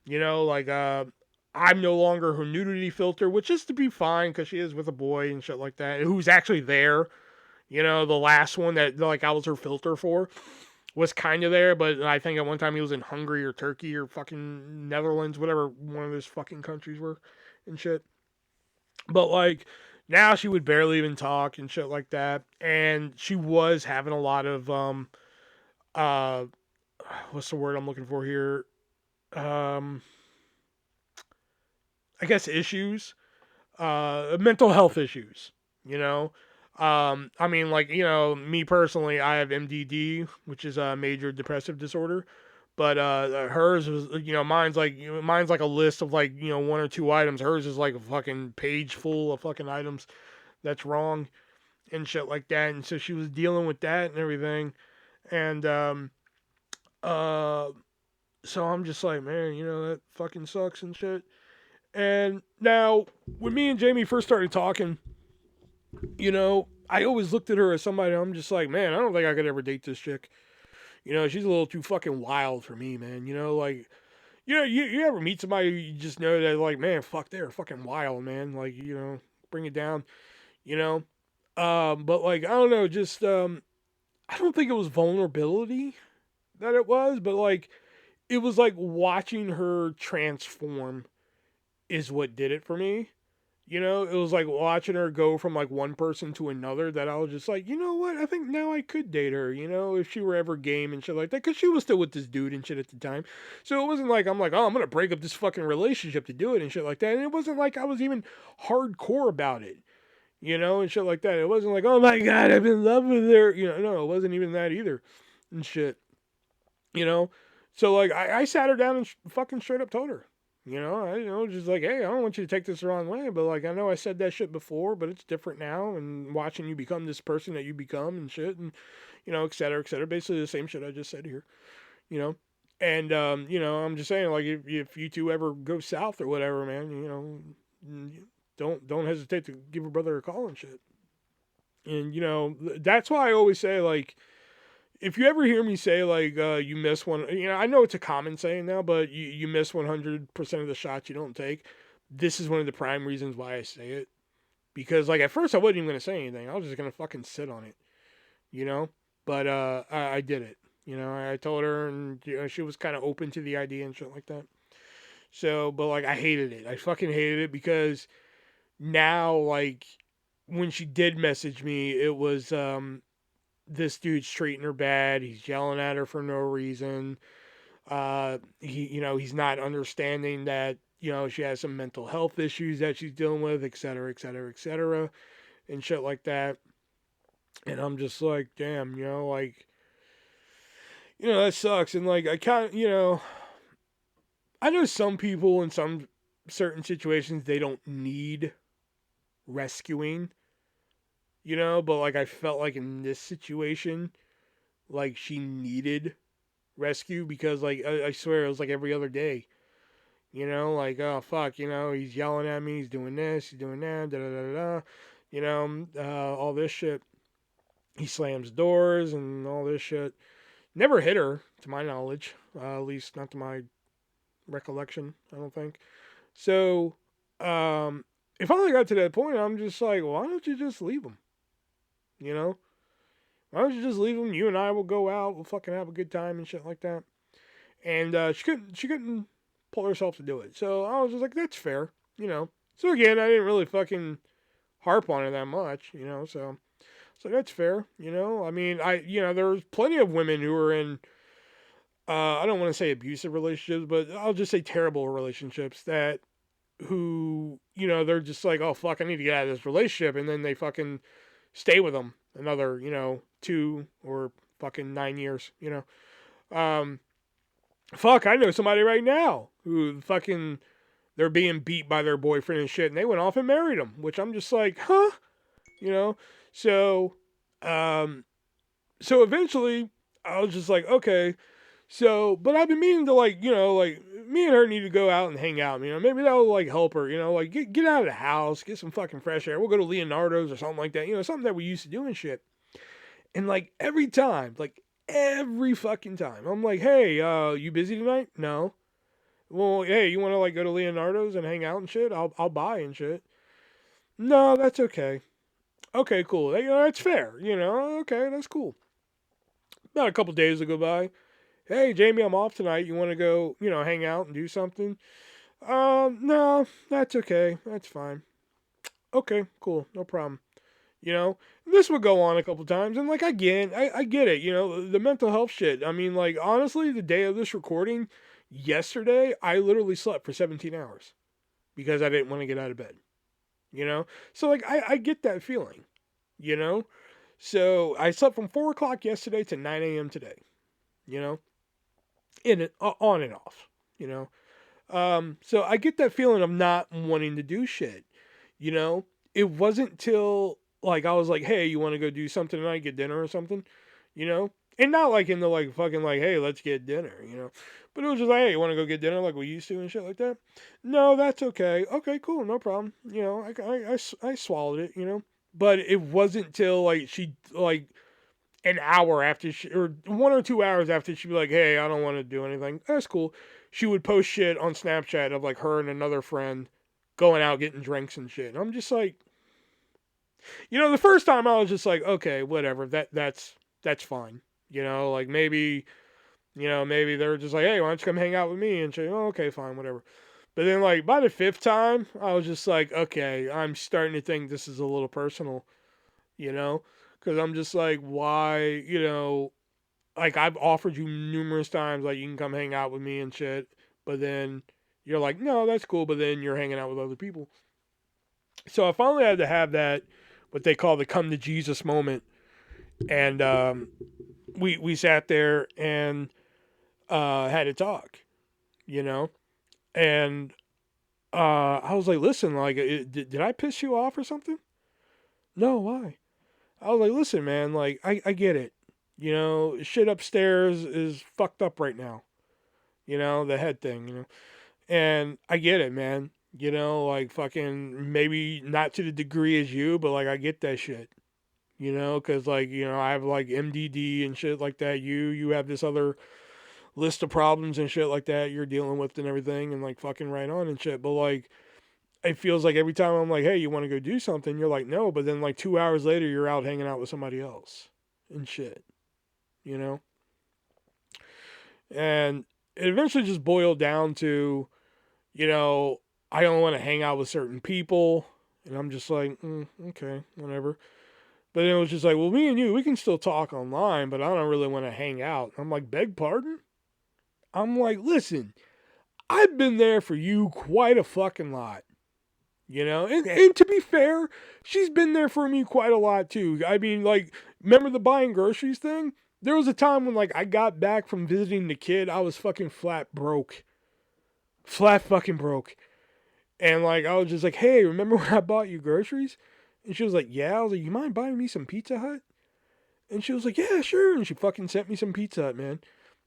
Like I'm no longer her nudity filter, which is to be fine because she is with a boy and shit like that, who's actually there. The last one that like I was her filter for was kind of there, but I think at one time he was in Hungary or Turkey or fucking Netherlands, whatever one of those fucking countries were and shit. But like now she would barely even talk and shit like that, and she was having a lot of uh what's the word I'm looking for here? Um I guess issues, mental health issues, you know. Like, me personally, I have MDD, which is a major depressive disorder. But hers was, mine's like a list of like, one or two items. Hers is like a fucking page full of fucking items that's wrong and shit like that. And so she was dealing with that and everything. And uh, so I'm just like, man, that fucking sucks and shit. And now, when me and Jamie first started talking, I always looked at her as somebody I'm just like, man, I don't think I could ever date this chick. She's a little too fucking wild for me, man. Like, you ever meet somebody you just know that, like, man, fuck, they're fucking wild, man. Like, bring it down, you know? But, like, I don't know, just, I don't think it was vulnerability that it was, but, like, it was like watching her transform is what did it for me. It was like watching her go from like one person to another that I was just like, you know what? I think now I could date her, if she were ever game and shit like that. Because she was still with this dude and shit at the time. So it wasn't like I'm like, oh, I'm going to break up this fucking relationship to do it and shit like that. And it wasn't like I was even hardcore about it, and shit like that. It wasn't like, oh my God, I'm in love with her. No, it wasn't even that either and shit, you know? So like I sat her down and fucking straight up told her. Just like, hey, I don't want you to take this the wrong way, but like, I know I said that shit before, but it's different now, and watching you become this person that you become and shit, and, et cetera, et cetera. Basically the same shit I just said here, you know? And, I'm just saying, like, if you two ever go south or whatever, man, don't hesitate to give a brother a call and shit. And, that's why I always say, like, if you ever hear me say, like, you miss one, I know it's a common saying now, but you miss 100% of the shots you don't take. This is one of the prime reasons why I say it. Because, like, at first I wasn't even going to say anything. I was just going to fucking sit on it, But I did it. I told her, and she was kind of open to the idea and shit like that. So, but, like, I hated it. I fucking hated it because now, like, when she did message me, it was, this dude's treating her bad. He's yelling at her for no reason. He's not understanding that, you know, she has some mental health issues that she's dealing with, et cetera, et cetera, et cetera, and shit like that. And I'm just like, damn, you know, like, you know, that sucks. And like, I kind of, you know, I know some people in some certain situations, they don't need rescuing, you know, but like, I felt like in this situation, like, she needed rescue because, like, I swear it was like every other day, you know, like, oh, fuck, you know, he's yelling at me, he's doing this, he's doing that, da da da da, you know, all this shit. He slams doors and all this shit. Never hit her, to my knowledge, at least not to my recollection, I don't think. So, it finally got to that point, I'm just like, why don't you just leave him? You know? Why don't you just leave him? You and I will go out, we'll fucking have a good time and shit like that. And she couldn't pull herself to do it. So I was just like, that's fair, you know. So again, I didn't really fucking harp on it that much, you know, so that's fair, you know. I mean, there's plenty of women who are in I don't want to say abusive relationships, but I'll just say terrible relationships that who, you know, they're just like, oh fuck, I need to get out of this relationship, and then they fucking stay with them another, you know, 2 or fucking 9 years, you know. Fuck, I know somebody right now who fucking they're being beat by their boyfriend and shit, and they went off and married him, which I'm just like, huh, you know. So, um, so eventually, I was just like, okay. So, but I've been meaning to, like, you know, like, me and her need to go out and hang out. You know, maybe that'll like help her. You know, like get out of the house, get some fucking fresh air. We'll go to Leonardo's or something like that. You know, something that we used to do and shit. And like every time, like every fucking time, I'm like, hey, you busy tonight? No. Well, hey, you want to like go to Leonardo's and hang out and shit? I'll buy and shit. No, that's okay. Okay, cool. You know, that's fair. You know, okay, that's cool. About a couple days will go by. Hey, Jamie, I'm off tonight. You want to go, you know, hang out and do something? No, that's okay. That's fine. Okay, cool, no problem. You know, this would go on a couple times, and like I get it. You know, the mental health shit. I mean, like honestly, the day of this recording, yesterday, I literally slept for 17 hours because I didn't want to get out of bed. You know, so like I get that feeling. You know, so I slept from 4 o'clock yesterday to 9 a.m. today. You know, in it on and off. You know, so I get that feeling of not wanting to do shit. You know, it wasn't till like I was like, hey, you want to go do something tonight, get dinner or something, you know, and not like in the like fucking like, hey, let's get dinner, you know, but it was just like, hey, you want to go get dinner like we used to and shit like that. No, that's okay. Okay, cool, no problem. You know, I swallowed it, you know, but it wasn't till like she like an hour after she, or 1 or 2 hours after she'd be like, hey, I don't want to do anything. That's cool. She would post shit on Snapchat of like her and another friend going out getting drinks and shit. And I'm just like, you know, the first time I was just like, okay, whatever, that's fine. You know, like maybe, you know, maybe they're just like, hey, why don't you come hang out with me and shit. Oh, okay, fine, whatever. But then like by the fifth time, I was just like, okay, I'm starting to think this is a little personal, you know, because I'm just like, why, you know, like I've offered you numerous times, like you can come hang out with me and shit, but then you're like, no, that's cool, but then you're hanging out with other people. So I finally had to have that, what they call the come to Jesus moment, and we sat there and had a talk, you know, and I was like, listen, like, did I piss you off or something? No, why? I was like, listen, man, like I get it, you know, shit upstairs is fucked up right now, you know, the head thing, you know. And I get it, man. You know, like fucking maybe not to the degree as you, but like I get that shit. You know, because like you know I have like MDD and shit like that. You have this other list of problems and shit like that you're dealing with and everything, and like fucking right on and shit. But like it feels like every time I'm like, hey, you want to go do something? You're like, no. But then like 2 hours later, you're out hanging out with somebody else and shit. You know, and it eventually just boiled down to, you know, I don't want to hang out with certain people. And I'm just like, okay, whatever. But then it was just like, well, me and you, we can still talk online, but I don't really want to hang out. I'm like, beg pardon? I'm like, listen, I've been there for you quite a fucking lot. You know, and to be fair, she's been there for me quite a lot too. I mean, like, remember the buying groceries thing? There was a time when, like, I got back from visiting the kid, I was fucking flat broke. Flat fucking broke. And, like, I was just like, hey, remember when I bought you groceries? And she was like, yeah. I was like, you mind buying me some Pizza Hut? And she was like, yeah, sure. And she fucking sent me some Pizza Hut, man.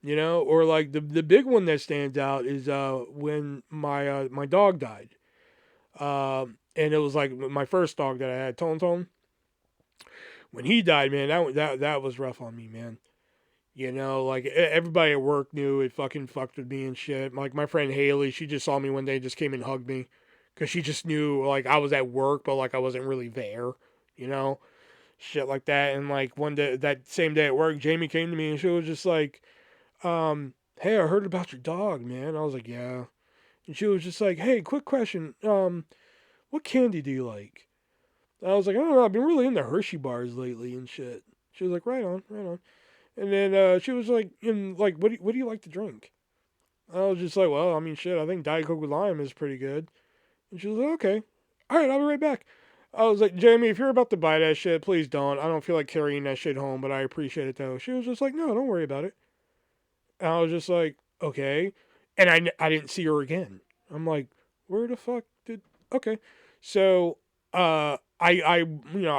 You know, or like the big one that stands out is when my dog died. And it was like my first dog that I had, Ton. When he died, man, that was rough on me, man. You know, like everybody at work knew it fucking fucked with me and shit. Like my friend Haley, she just saw me one day, just came and hugged me, cause she just knew like I was at work, but like I wasn't really there. You know, shit like that. And like one day, that same day at work, Jamie came to me and she was just like, "Hey, I heard about your dog, man." I was like, "Yeah," and she was just like, "Hey, quick question. What candy do you like?" I was like, "I don't know. I've been really into Hershey bars lately and shit." She was like, "Right on, right on." And then she was like, what do you like to drink?" I was just like, "Well, I mean, shit. I think Diet Coke with lime is pretty good." And she was like, "Okay, all right, I'll be right back." I was like, "Jamie, if you're about to buy that shit, please don't. I don't feel like carrying that shit home, but I appreciate it though." She was just like, "No, don't worry about it." And I was just like, "Okay." And I didn't see her again. I'm like, "Where the fuck did?" Okay, so I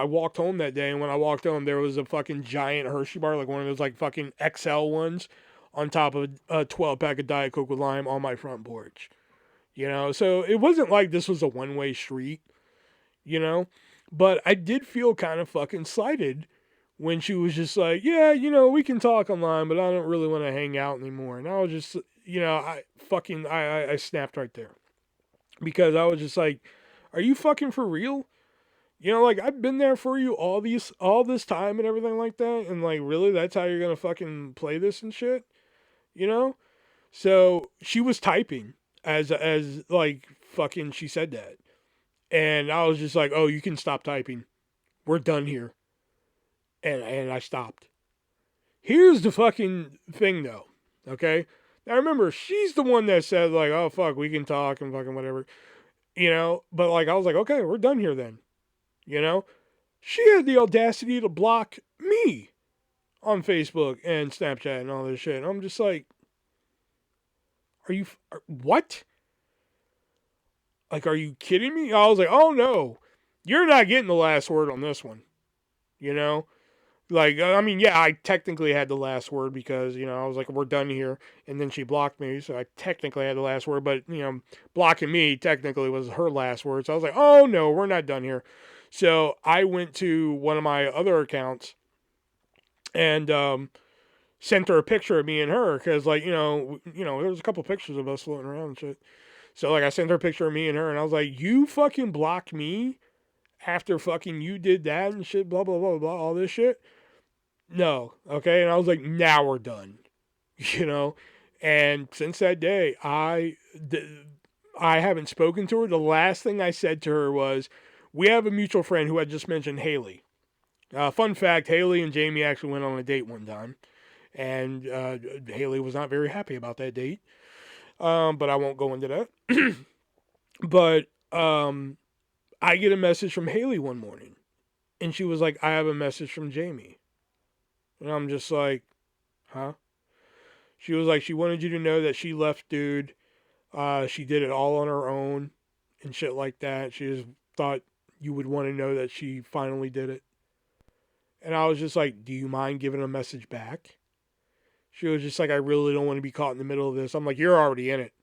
walked home that day, and when I walked home, there was a fucking giant Hershey bar, like one of those like fucking XL ones, on top of a 12 pack of Diet Coke with lime on my front porch. You know, so it wasn't like this was a one-way street. You know, but I did feel kind of fucking slighted when she was just like, "Yeah, you know, we can talk online, but I don't really want to hang out anymore." And I was just, you know, I snapped right there, because I was just like, "Are you fucking for real?" You know, like, I've been there for you all this time and everything like that, and like, really, that's how you're gonna fucking play this and shit, you know? So she was typing as like fucking she said that, and I was just like, "Oh, you can stop typing. We're done here." And I stopped. Here's the fucking thing, though. Okay. Now remember, she's the one that said like, "Oh fuck, we can talk and fucking whatever," you know. But like, I was like, "Okay, we're done here then," you know. She had the audacity to block me on Facebook and Snapchat and all this shit. And I'm just like, what? Like, are you kidding me? I was like, "Oh no, you're not getting the last word on this one," you know. Like, I mean, yeah, I technically had the last word because, you know, I was like, "We're done here." And then she blocked me. So I technically had the last word. But, you know, blocking me technically was her last word. So I was like, "Oh, no, we're not done here." So I went to one of my other accounts and sent her a picture of me and her. Because, like, there was a couple pictures of us floating around and shit. So, like, I sent her a picture of me and her. And I was like, "You fucking blocked me after fucking you did that and shit, blah, blah, blah, blah, all this shit?" No. Okay. And I was like, "Now we're done," you know? And since that day, I haven't spoken to her. The last thing I said to her was, we have a mutual friend who I just mentioned, Haley. Fun fact, Haley and Jamie actually went on a date one time. And Haley was not very happy about that date. But I won't go into that. But I get a message from Haley one morning. And she was like, "I have a message from Jamie." And I'm just like, "Huh?" She was like, she wanted you to know that she left dude. She did it all on her own and shit like that. She just thought you would want to know that she finally did it. And I was just like, "Do you mind giving a message back?" She was just like, "I really don't want to be caught in the middle of this." I'm like, "You're already in it."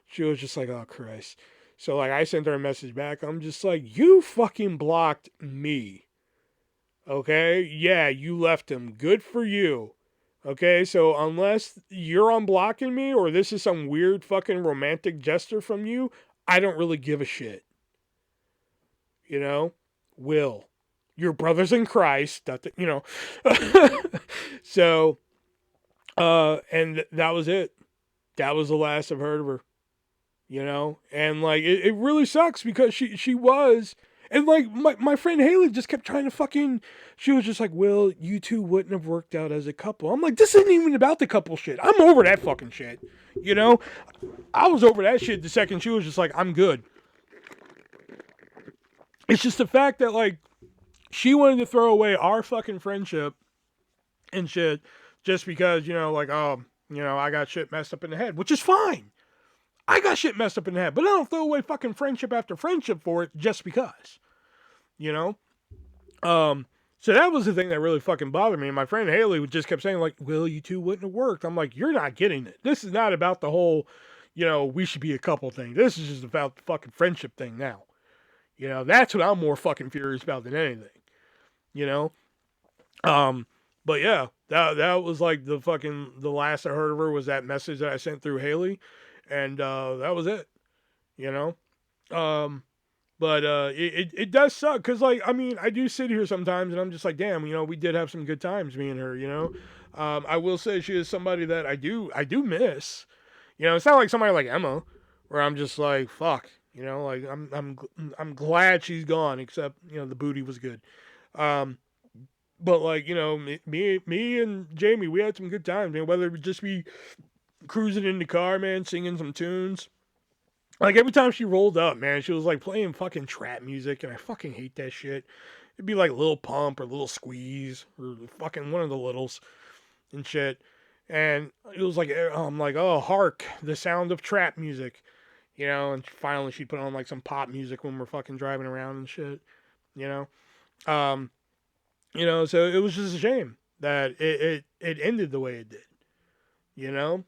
She was just like, "Oh, Christ." So, like, I sent her a message back. I'm just like, "You fucking blocked me. Okay? Yeah, you left him. Good for you. Okay, so unless you're unblocking me or this is some weird fucking romantic gesture from you, I don't really give a shit." You know? Will. Your brothers in Christ. You know. So, and that was it. That was the last I've heard of her. You know? And like, it really sucks because she was. And like my friend Haley just kept trying to fucking, she was just like, well, you two wouldn't have worked out as a couple. I'm like, this isn't even about the couple shit. I'm over that fucking shit. You know? I was over that shit the second she was just like, I'm good. It's just the fact that like she wanted to throw away our fucking friendship and shit just because, you know, like, oh, you know, I got shit messed up in the head, which is fine. I got shit messed up in the head, but I don't throw away fucking friendship after friendship for it just because, you know? So that was the thing that really fucking bothered me. And my friend Haley just kept saying like, well, you two wouldn't have worked. I'm like, you're not getting it. This is not about the whole, you know, we should be a couple thing. This is just about the fucking friendship thing now. You know, that's what I'm more fucking furious about than anything, you know? But yeah, that was like the last I heard of her was that message that I sent through Haley. And that was it, you know. But it does suck because, like, I mean, I do sit here sometimes and I'm just like, damn, you know, we did have some good times, me and her, you know. I will say she is somebody that I do miss. You know, it's not like somebody like Emma, where I'm just like, fuck, you know, like I'm glad she's gone, except you know the booty was good. But like you know, me and Jamie, we had some good times, man. Whether it would just be cruising in the car, man, singing some tunes. Like every time she rolled up, man, she was like playing fucking trap music, and I fucking hate that shit. It'd be like Lil Pump or Lil Squeeze or fucking one of the littles and shit. And it was like, I'm like, oh, hark, the sound of trap music, you know. And finally, she put on like some pop music when we're fucking driving around and shit, you know. You know, so it was just a shame that it ended the way it did, you know.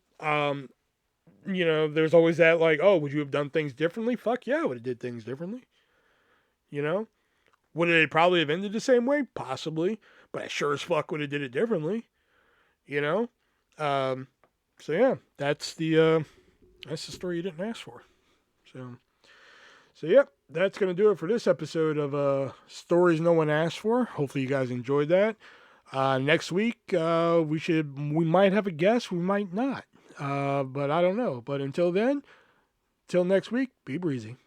You know, there's always that like, oh, would you have done things differently? Fuck yeah, I would have did things differently. You know, would it probably have ended the same way? Possibly, but I sure as fuck would have did it differently. You know, so yeah, that's the story you didn't ask for. So yep, that's gonna do it for this episode of stories no one asked for. Hopefully you guys enjoyed that. Next week we might have a guest, we might not. But I don't know. But until then, till next week, be breezy.